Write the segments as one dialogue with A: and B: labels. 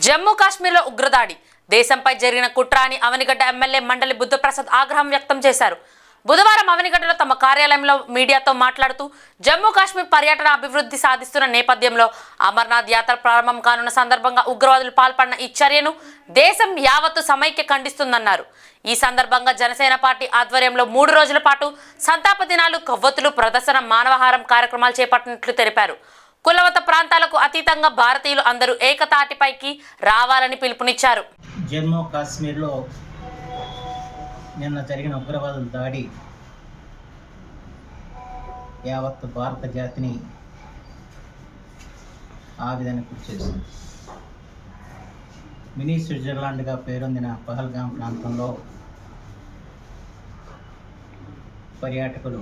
A: జమ్మూ కాశ్మీర్లో ఉగ్రదాడి దేశంపై జరిగిన కుట్ర అని అవనిగడ్డ ఎమ్మెల్యే మండలి బుద్ధప్రసాద్ ఆగ్రహం వ్యక్తం చేశారు. బుధవారం అవనిగడ్డలో తమ కార్యాలయంలో మీడియాతో మాట్లాడుతూ జమ్మూ కాశ్మీర్ పర్యటన అభివృద్ధి సాధిస్తున్న నేపథ్యంలో అమర్నాథ్ యాత్ర ప్రారంభం కానున్న సందర్భంగా ఉగ్రవాదులు పాల్పడిన ఈ చర్యను దేశం యావత్తు సమైక్య ఖండిస్తుందన్నారు. ఈ సందర్భంగా జనసేన పార్టీ ఆధ్వర్యంలో 3 రోజుల పాటు సంతాప దినాలు, కొవ్వొత్తులు ప్రదర్శన, మానవహారం కార్యక్రమాలు చేపట్టినట్లు తెలిపారు. కులమత ప్రాంతాలకు అతీతంగా భారతీయులు అందరూ ఏకతాటిపైకి రావాలని పిలుపునిచ్చారు.
B: జమ్మూ కాశ్మీర్లో నిన్న జరిగిన ఉగ్రవాదుల దాడి యావత్ భారత జాతిని ఆవేదన గురిచేసింది. మినీ స్విట్జర్లాండ్గా పేరొందిన పహల్గాం ప్రాంతంలో పర్యాటకులు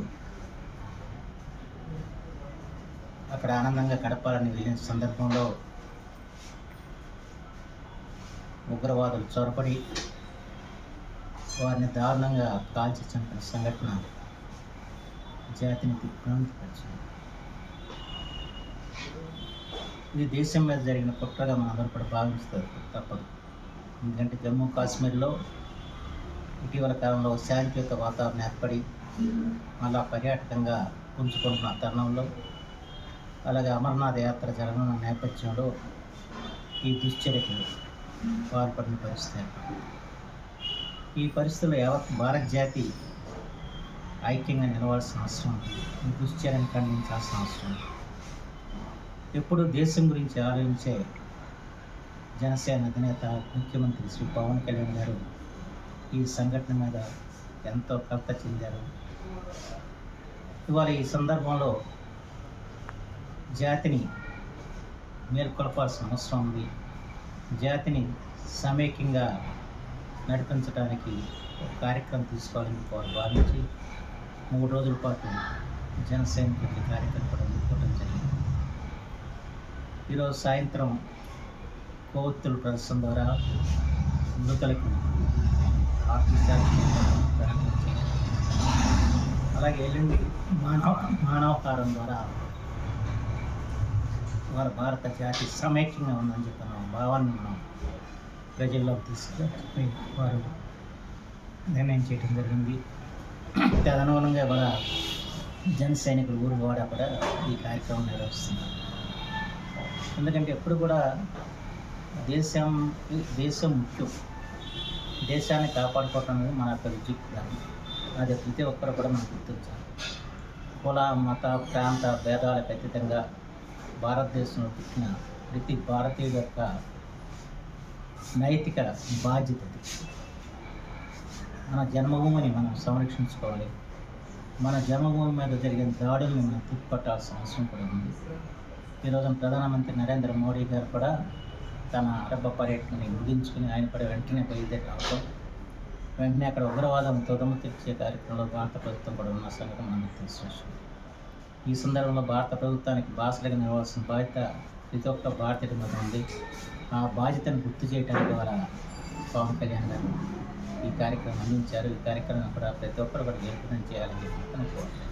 B: అక్కడ ఆనందంగా గడపాలని వెళ్ళిన సందర్భంలో ఉగ్రవాదులు చొరబడి వారిని దారుణంగా కాల్చి చంపిన సంఘటన జాతిని దిగ్భ్రాంతిపరిచింది. ఇది దేశం మీద జరిగిన కుట్రగా మనందరూ కూడా భావిస్తారు తప్పదు. ఎందుకంటే జమ్మూ కాశ్మీర్లో ఇటీవల కాలంలో శాంతియుత వాతావరణం ఏర్పడి మళ్ళా పర్యాటకంగా పుంజుకుంటున్న తరుణంలో, అలాగే అమర్నాథ్ యాత్ర జరగనున్న నేపథ్యంలో ఈ దుశ్చర్యకు పాల్పడిన పరిస్థితి. ఈ పరిస్థితుల్లో యావత్ భారత జాతి ఐక్యంగా నిలవాల్సిన అవసరం ఉంది. ఈ దుశ్చర్యను ఖండించాల్సిన అవసరం ఉంది. ఎప్పుడు దేశం గురించి ఆలోచించే జనసేన అధినేత ముఖ్యమంత్రి శ్రీ పవన్ కళ్యాణ్ గారు ఈ సంఘటన మీద ఎంతో కలత చెందారు. ఇవాళ ఈ సందర్భంలో జాతిని మేల్కొల్పాల్సిన అవసరం ఉంది. జాతిని సమైక్యంగా నడిపించడానికి ఒక కార్యక్రమం తీసుకోవాలని వారు భావించి 3 రోజుల పాటు జనసైనికుల కార్యక్రమం కూడా తీసుకోవడం జరిగింది. ఈరోజు సాయంత్రం కొవ్వొత్తుల ప్రదర్శన ద్వారా మృతులకు ప్రకటించారు. అలాగే ఎల్లుండి మానవహారం ద్వారా వారు భారత జాతి సమైక్యంగా ఉందని చెప్పిన భావాన్ని మనం ప్రజల్లోకి తీసుకుని వారు నిర్ణయం చేయడం జరిగింది. తదనుగుణంగా వాళ్ళ జన సైనికులు ఊరు కూడా ఈ కార్యక్రమం నిర్వహిస్తున్నారు. ఎందుకంటే ఎప్పుడు కూడా దేశం ముఖ్యం. దేశాన్ని కాపాడుకోవటం అనేది మన యొక్క విద్యుత్. అది ప్రతి ఒక్కరు కూడా మనం గుర్తించాలి. కుల, మత, ప్రాంత భేదాలకు అతీతంగా భారతదేశంలో పుట్టిన ప్రతి భారతీయుల యొక్క నైతిక బాధ్యత. మన జన్మభూమిని మనం సంరక్షించుకోవాలి. మన జన్మభూమి మీద జరిగిన దాడుల్ని మనం తిప్పిపట్టాల్సిన అవసరం కూడా ఉంది. ఈరోజు ప్రధానమంత్రి నరేంద్ర మోడీ గారు కూడా తన అరబ్బ పర్యటనని ముగించుకుని ఆయన కూడా వెంటనే బయలుదేరి రావడం, వెంటనే అక్కడ ఉగ్రవాదం తొదమ తీర్చే కార్యక్రమంలో భారత ప్రభుత్వం కూడా ఉన్న సంగతి మనకు తెలిసిన. ఈ సందర్భంలో భారత ప్రభుత్వానికి బాసటగా నిలవాల్సిన బాధ్యత ప్రతి ఒక్క భారతీయుడి మీద ఉంది. ఆ బాధ్యతను గుర్తు చేయడానికి ద్వారా పవన్ కళ్యాణ్ గారు ఈ కార్యక్రమం అందించారు. ఈ కార్యక్రమం కూడా ప్రతి ఒక్కరు కూడా జయప్రదం చేయాలని చెప్పి కోరుతున్నాను.